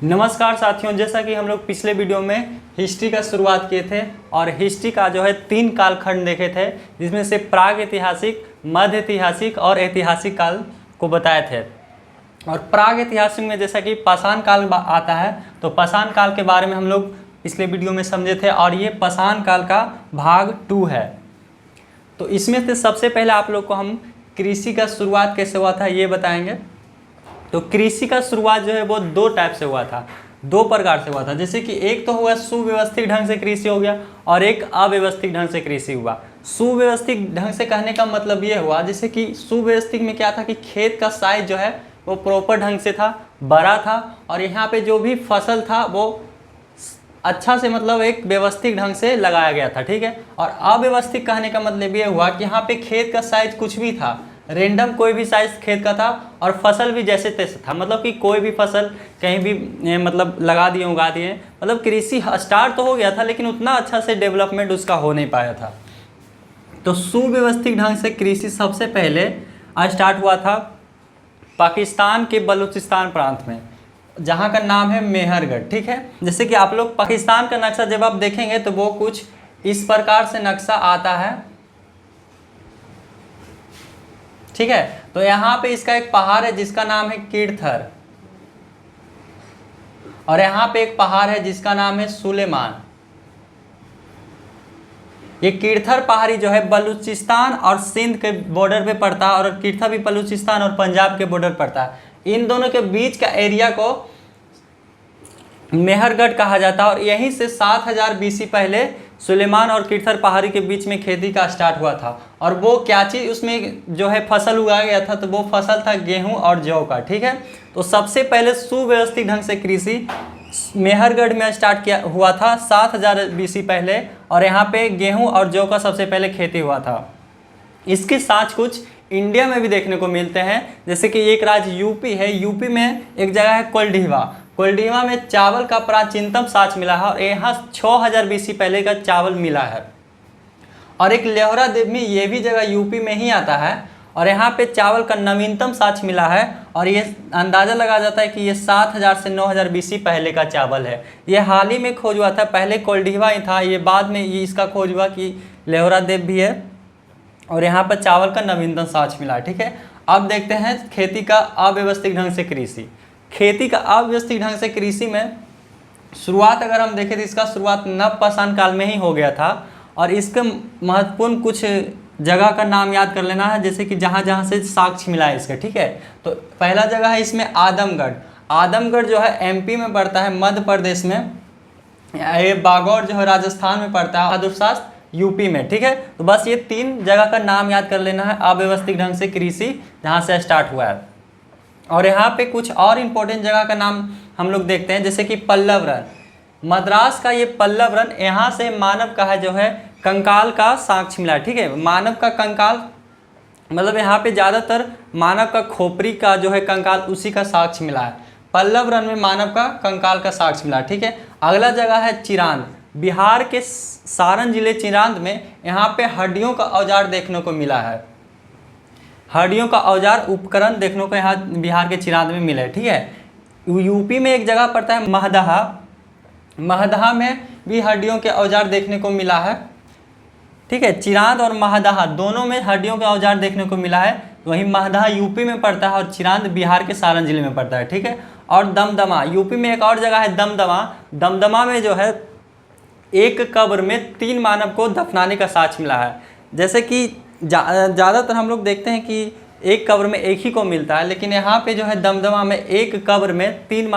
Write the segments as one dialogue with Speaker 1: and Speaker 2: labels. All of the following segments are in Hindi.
Speaker 1: नमस्कार साथियों, जैसा कि हम लोग पिछले वीडियो में हिस्ट्री का शुरुआत किए थे और हिस्ट्री का जो है 3 कालखंड देखे थे, जिसमें से प्राग ऐतिहासिक, मध्य ऐतिहासिक और ऐतिहासिक काल को बताए थे। और प्राग ऐतिहासिक में जैसा कि पाषाण काल आता है, तो पाषाण काल के बारे में हम लोग पिछले वीडियो में समझे थे और ये पाषाण काल का भाग 2 है। तो इसमें से सबसे पहले आप लोग को हम कृषि का शुरुआत कैसे हुआ था ये बताएंगे। तो कृषि का शुरुआत जो है वो 2 टाइप से हुआ था, 2 प्रकार से हुआ था। जैसे कि एक तो हुआ सुव्यवस्थित ढंग से कृषि हो गया और एक अव्यवस्थित ढंग से कृषि हुआ। सुव्यवस्थित ढंग से कहने का मतलब ये हुआ, जैसे कि सुव्यवस्थित में क्या था कि खेत का साइज जो है वो प्रॉपर ढंग से था, बड़ा था और यहाँ पे जो भी फसल था वो अच्छा से मतलब एक व्यवस्थित ढंग से लगाया गया था, ठीक है। और अव्यवस्थित कहने का मतलब ये हुआ कि यहाँ पे खेत का साइज कुछ भी था, रेंडम कोई भी साइज खेत का था और फसल भी जैसे तैसे था, मतलब कि कोई भी फसल कहीं भी मतलब लगा दिए, उगा दिए। मतलब कृषि स्टार्ट तो हो गया था लेकिन उतना अच्छा से डेवलपमेंट उसका हो नहीं पाया था। तो सुव्यवस्थित ढंग से कृषि सबसे पहले स्टार्ट हुआ था पाकिस्तान के बलूचिस्तान प्रांत में, जहाँ का नाम है मेहरगढ़, ठीक है। जैसे कि आप लोग पाकिस्तान का नक्शा जब आप देखेंगे तो वो कुछ इस प्रकार से नक्शा आता है, ठीक है। तो यहाँ पे इसका एक पहाड़ है जिसका नाम है कीर्थर और यहाँ पे एक पहाड़ है जिसका नाम है सुलेमान। ये कीर्थर पहाड़ी जो है बलूचिस्तान और सिंध के बॉर्डर पे पड़ता है और कीर्थर भी बलूचिस्तान और पंजाब के बॉर्डर पड़ता है। इन दोनों के बीच का एरिया को मेहरगढ़ कहा जाता है और यहीं से 7000 BC पहले सुलेमान और कीर्थर पहाड़ी के बीच में खेती का स्टार्ट हुआ था। और वो क्या चीज़ उसमें जो है फसल उगाया गया था, तो वो फसल था गेहूं और जौ का, ठीक है। तो सबसे पहले सुव्यवस्थित ढंग से कृषि मेहरगढ़ में स्टार्ट किया हुआ था 7000 BC पहले और यहाँ पे गेहूं और जौ का सबसे पहले खेती हुआ था। इसके साथ कुछ इंडिया में भी देखने को मिलते हैं, जैसे कि एक राज्य यूपी है, यूपी में एक जगह है कोल्डीवा। कोल्डीवा में चावल का प्राचीनतम साक्ष मिला है और यहाँ 6000 BC पहले का चावल मिला है। और एक लेहरा देव में ये भी जगह यूपी में ही आता है और यहाँ पे चावल का नवीनतम साक्ष्य मिला है और ये अंदाज़ा लगा जाता है कि ये 7000 से 9000 BC पहले का चावल है। ये हाल ही में खोज हुआ था, पहले कोल्डीवा ही था, ये बाद में ये इसका खोज हुआ कि लेहरा देव भी है और यहाँ पर चावल का नवीनतम साक्ष्य मिला है, ठीक है। अब देखते हैं खेती का अव्यवस्थित ढंग से कृषि। खेती का अव्यवस्थित ढंग से कृषि में शुरुआत अगर हम देखें तो इसका शुरुआत नव पाषाण काल में ही हो गया था और इसके महत्वपूर्ण कुछ जगह का नाम याद कर लेना है, जैसे कि जहाँ जहाँ से साक्ष्य मिला है इसका, ठीक है। तो पहला जगह है इसमें आदमगढ़। आदमगढ़ जो है MP में पड़ता है, मध्य प्रदेश में। ये बागौर जो है राजस्थान में पड़ता है, बहादुरशास्त्र यूपी में, ठीक है। तो बस ये 3 जगह का नाम याद कर लेना है अव्यवस्थित ढंग से कृषि जहाँ से स्टार्ट हुआ है। और यहाँ पे कुछ और इम्पोर्टेंट जगह का नाम हम लोग देखते हैं, जैसे कि पल्लव रन। मद्रास का ये पल्लव रन, यहाँ से मानव का है जो है कंकाल का साक्ष्य मिला, ठीक है। मानव का कंकाल मतलब यहाँ पे ज़्यादातर मानव का खोपड़ी का जो है कंकाल उसी का साक्ष्य मिला है। पल्लव रन में मानव का कंकाल का साक्ष्य मिला, ठीक है। अगला जगह है चिरांद। बिहार के सारण जिले चिरांद में यहाँ पे हड्डियों का औजार देखने को मिला है। हड्डियों का औजार उपकरण देखने को यहाँ बिहार के चिरांद में मिला है, ठीक है। यूपी में एक जगह पड़ता है महदहा। महदहा में भी हड्डियों के औजार देखने को मिला है, ठीक है। चिरांद और महदहा दोनों में हड्डियों का औजार देखने को मिला है। वहीं महदहा यूपी में पड़ता है और चिरांद बिहार के सारण जिले में पड़ता है, ठीक है। और दमदमा, यूपी में एक और जगह है दमदमा। दमदमा में जो है एक कब्र में 3 मानव को दफनाने का साक्ष्य मिला है। जैसे कि ज़्यादातर हम लोग देखते हैं कि एक कब्र में एक ही को मिलता है, लेकिन यहाँ पे जो है दमदमा में एक कब्र में 3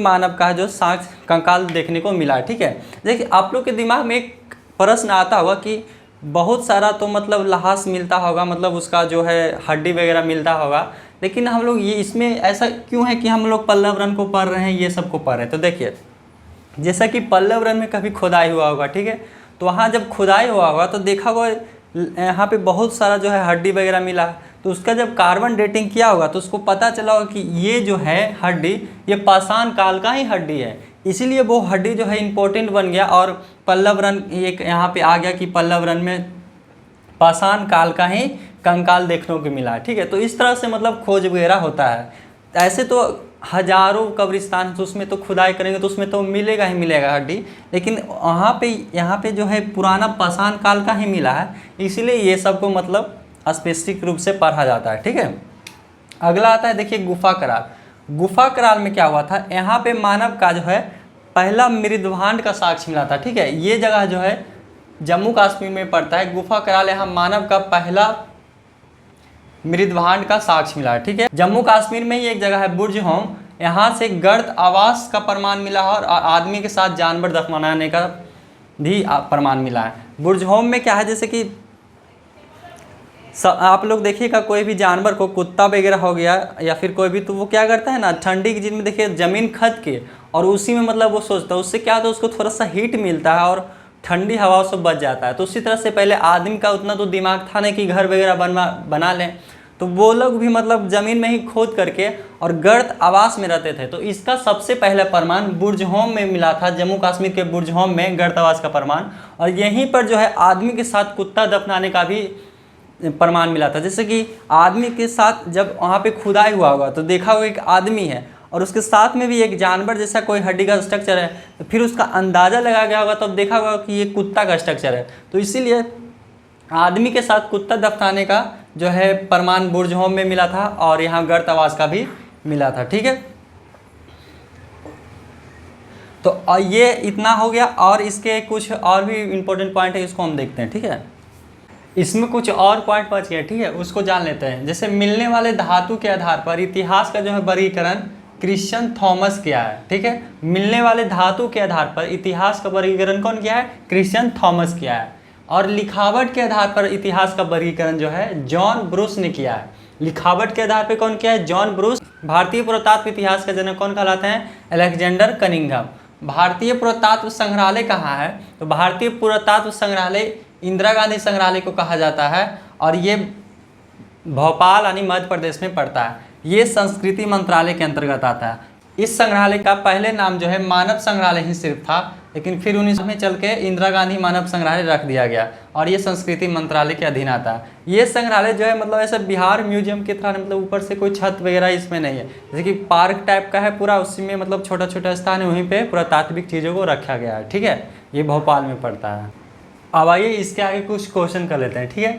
Speaker 1: मानव का जो साक्ष्य कंकाल देखने को मिला है, ठीक है। देखिए आप लोग के दिमाग में एक प्रश्न आता होगा कि बहुत सारा तो मतलब लाश मिलता होगा, मतलब उसका जो है हड्डी वगैरह मिलता होगा, लेकिन हम लोग ये इसमें ऐसा क्यों है कि हम लोग पल्लव रन को पढ़ रहे हैं, ये सब को पढ़ रहे हैं। तो देखिए जैसा कि पल्लव रन में कभी खुदाई हुआ होगा, ठीक है। तो वहाँ जब खुदाई हुआ होगा तो देखा होगा यहाँ पे बहुत सारा जो है हड्डी वगैरह मिला, तो उसका जब कार्बन डेटिंग किया होगा तो उसको पता चला होगा कि ये जो है हड्डी ये पाषाण काल का ही हड्डी है, इसीलिए वो हड्डी जो है इम्पोर्टेंट बन गया और पल्लव रन एक यहाँ पे आ गया कि पल्लव रन में पाषाण काल का ही कंकाल देखने को मिला, ठीक है। तो इस तरह से मतलब खोज वगैरह होता है। ऐसे तो हजारों कब्रिस्तान, तो उसमें तो खुदाई करेंगे तो उसमें तो मिलेगा ही मिलेगा हड्डी, लेकिन यहाँ पे जो है पुराना पाषाण काल का ही मिला है, इसीलिए ये सबको मतलब स्पेसिफिक रूप से पढ़ा जाता है। ठीक है, अगला आता है देखिए गुफा करार। गुफा करार में क्या हुआ था, यहाँ पे मानव का जो है पहला मृदभांड का साक्ष्य मिला था। ठीक है, ये जगह जो है जम्मू कश्मीर में पड़ता है। गुफा करार यहाँ मानव का पहला मृदभांड का साक्ष्य मिला है। ठीक है, जम्मू कश्मीर में ही एक जगह है बुर्ज होम, यहाँ से गर्द आवास का प्रमाण मिला है और आदमी के साथ जानवर दफनाने का भी प्रमाण मिला है। बुर्ज होम में क्या है, जैसे कि आप लोग देखिएगा कोई भी जानवर को, कुत्ता वगैरह हो गया या फिर कोई भी, तो वो क्या करता है ना, ठंडी के दिन में देखिए ज़मीन खद के और उसी में मतलब वो सोचता है, उससे क्या होता है उसको थोड़ा सा हीट मिलता है और ठंडी हवा से बच जाता है। तो उसी तरह से पहले आदमी का उतना तो दिमाग था नहीं कि घर वगैरह बना लें, तो वो लोग भी मतलब ज़मीन में ही खोद करके और गर्द आवास में रहते थे। तो इसका सबसे पहला प्रमाण बुर्ज होम में मिला था, जम्मू कश्मीर के बुर्ज होम में गर्द आवास का प्रमाण, और यहीं पर जो है आदमी के साथ कुत्ता दफनाने का भी प्रमाण मिला था। जैसे कि आदमी के साथ जब वहाँ पे खुदाई हुआ होगा तो देखा होगा एक आदमी है और उसके साथ में भी एक जानवर जैसा कोई हड्डी का स्ट्रक्चर है, तो फिर उसका अंदाज़ा लगाया गया होगा, तब देखा होगा कि ये कुत्ता का स्ट्रक्चर है। तो इसीलिए आदमी के साथ कुत्ता दफनाने का जो है प्रमाण बुर्ज होम में मिला था और यहाँ गर्द आवास का भी मिला था। ठीक है, तो ये इतना हो गया, और इसके कुछ और भी इम्पोर्टेंट पॉइंट है, इसको हम देखते हैं। ठीक है, इसमें कुछ और पॉइंट बच गया। ठीक है, उसको जान लेते हैं। जैसे मिलने वाले धातु के आधार पर इतिहास का जो है वर्गीकरण क्रिश्चियन थॉमस किया है। ठीक है, मिलने वाले धातु के आधार पर इतिहास का वर्गीकरण कौन किया है, क्रिश्चियन थॉमस किया है। और लिखावट के आधार पर इतिहास का वर्गीकरण जो है जॉन ब्रूस ने किया है। लिखावट के आधार पर कौन किया है, जॉन ब्रूस। भारतीय पुरातत्व इतिहास का जनक कौन कहलाते हैं, अलेक्जेंडर कनिंघम। भारतीय पुरातत्व संग्रहालय कहाँ है, तो भारतीय पुरातत्व संग्रहालय इंदिरा गांधी संग्रहालय को कहा जाता है और ये भोपाल यानी मध्य प्रदेश में पड़ता है। ये संस्कृति मंत्रालय के अंतर्गत आता है। इस संग्रहालय का पहले नाम जो है मानव संग्रहालय ही सिर्फ था, लेकिन फिर 19 में चल के इंदिरा गांधी मानव संग्रहालय रख दिया गया और ये संस्कृति मंत्रालय के अधीन आता है। ये संग्रहालय जो है मतलब ऐसे बिहार म्यूजियम की तरह, मतलब ऊपर से कोई छत वगैरह इसमें नहीं है, जैसे कि पार्क टाइप का है पूरा, उसी में मतलब छोटा छोटा स्थान है, वहीं पर पुरातात्विक चीज़ों को रखा गया है। ठीक है, ये भोपाल में पड़ता है। अब आइए इसके आगे कुछ क्वेश्चन कर लेते हैं। ठीक है,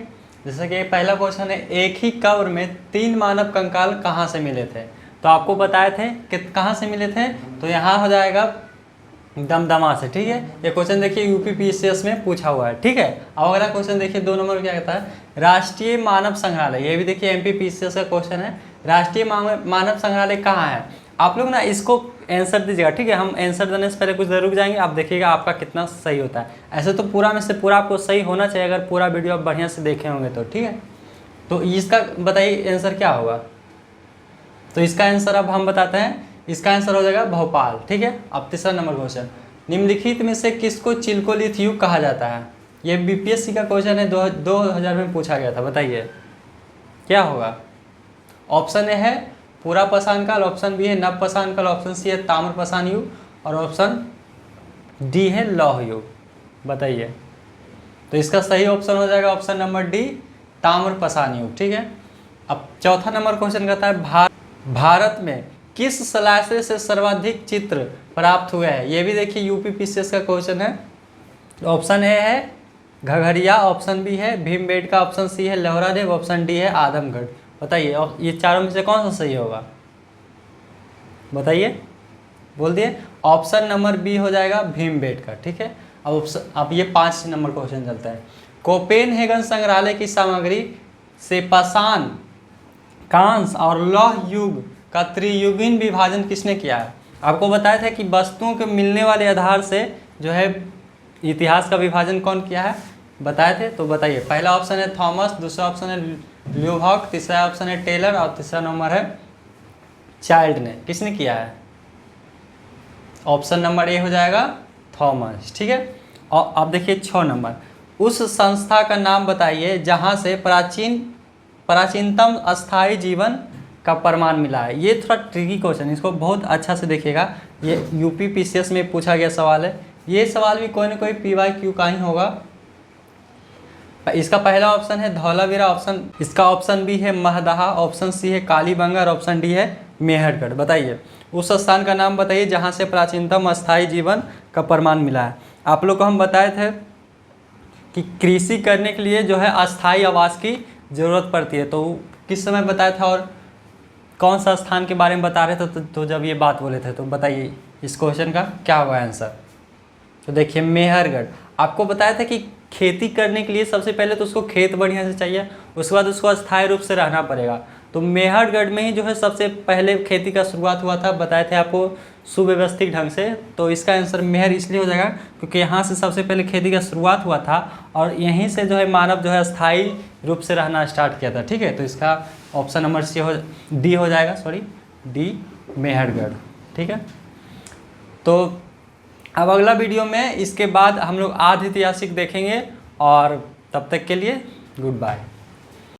Speaker 1: जैसे कि पहला क्वेश्चन है, एक ही कब्र में 3 मानव कंकाल कहाँ से मिले थे, तो आपको बताए थे कि कहाँ से मिले थे, तो यहाँ हो जाएगा दमदमा से। ठीक है, ये क्वेश्चन देखिए यूपीपीसीएस में पूछा हुआ है। ठीक है, अब अगला क्वेश्चन देखिए 2 नंबर क्या कहता है, राष्ट्रीय मानव संग्रहालय, ये भी देखिए एमपीपीसीएस का क्वेश्चन है, राष्ट्रीय मानव संग्रहालय कहाँ है। आप लोग ना इसको आंसर दीजिएगा। ठीक है, हम आंसर देने से पहले कुछ ज़रूर जाएंगे, आप देखिएगा आपका कितना सही होता है। ऐसे तो पूरा में से पूरा आपको सही होना चाहिए अगर पूरा वीडियो आप बढ़िया से देखे होंगे तो। ठीक है, तो इसका बताइए आंसर क्या होगा, तो इसका आंसर अब हम बताते हैं, इसका आंसर हो जाएगा भोपाल। ठीक है, अब तीसरा नंबर क्वेश्चन, निम्नलिखित में से किसको चिल्कोलिथ युग कहा जाता है। ये बीपीएससी का क्वेश्चन है, 2000 में पूछा गया था, बताइए क्या होगा। ऑप्शन ए है पूरा पाषाण काल, ऑप्शन बी है नव पाषाण काल, ऑप्शन सी है ताम्र पाषाण युग और ऑप्शन डी है लौह युग। बताइए, तो इसका सही ऑप्शन हो जाएगा ऑप्शन नंबर डी, ताम्र पाषाण युग। ठीक है, अब चौथा नंबर क्वेश्चन कहता है, भारत में किस शलाशय से सर्वाधिक चित्र प्राप्त हुए हैं। ये भी देखिए यूपीपीसीएस का क्वेश्चन है। ऑप्शन ए है घघरिया, ऑप्शन बी है भीमबेटका, ऑप्शन सी है लोहरादेव, ऑप्शन डी है आदमगढ़। बताइए ये चारों में से कौन सा सही होगा, बताइए, बोल दिए। ऑप्शन नंबर बी हो जाएगा भीमबेटका। ठीक है, अब ये 5 नंबर क्वेश्चन चलता है, कोपेनहेगन संग्रहालय की सामग्री से पाषाण, कांस्य और लौह युग का त्रियुगीन विभाजन किसने किया है। आपको बताया था कि वस्तुओं के मिलने वाले आधार से जो है इतिहास का विभाजन कौन किया है, बताए थे। तो बताइए, पहला ऑप्शन है थॉमस, दूसरा ऑप्शन है ल्यूहॉक, तीसरा ऑप्शन है टेलर और तीसरा नंबर है चाइल्ड ने। किसने किया है, ऑप्शन नंबर ए हो जाएगा थॉमस। ठीक है, और अब देखिए 6 नंबर, उस संस्था का नाम बताइए जहां से प्राचीनतम अस्थायी जीवन का प्रमाण मिला है। ये थोड़ा ट्रिकी क्वेश्चन, इसको बहुत अच्छा से देखिएगा, ये यूपीपीसीएस में पूछा गया सवाल है। ये सवाल भी कोई ना कोई PYQ का ही होगा। इसका पहला ऑप्शन है धौलावीरा, इसका ऑप्शन बी है महदहा, ऑप्शन सी है कालीबंगा और ऑप्शन डी है मेहरगढ़। बताइए, उस स्थान का नाम बताइए जहाँ से प्राचीनतम अस्थायी जीवन का प्रमाण मिला है। आप लोग को हम बताए थे कि कृषि करने के लिए जो है अस्थायी आवास की ज़रूरत पड़ती है, तो किस समय बताया था और कौन सा स्थान के बारे में बता रहे थे तो जब ये बात बोले थे, तो बताइए इस क्वेश्चन का क्या होगा आंसर। तो देखिए मेहरगढ़, आपको बताया था कि खेती करने के लिए सबसे पहले तो उसको खेत बढ़िया से चाहिए, उसके बाद उसको अस्थायी रूप से रहना पड़ेगा। तो मेहरगढ़ में ही जो है सबसे पहले खेती का शुरुआत हुआ था, बताए थे आपको सुव्यवस्थित ढंग से। तो इसका आंसर मेहर इसलिए हो जाएगा क्योंकि यहाँ से सबसे पहले खेती का शुरुआत हुआ था और यहीं से जो है मानव जो है अस्थायी रूप से रहना स्टार्ट किया था। ठीक है, तो इसका ऑप्शन नंबर डी हो जाएगा, सॉरी डी मेहरगढ़। ठीक है, तो अब अगला वीडियो में इसके बाद हम लोग आधि ऐतिहासिक देखेंगे और तब तक के लिए गुड बाय।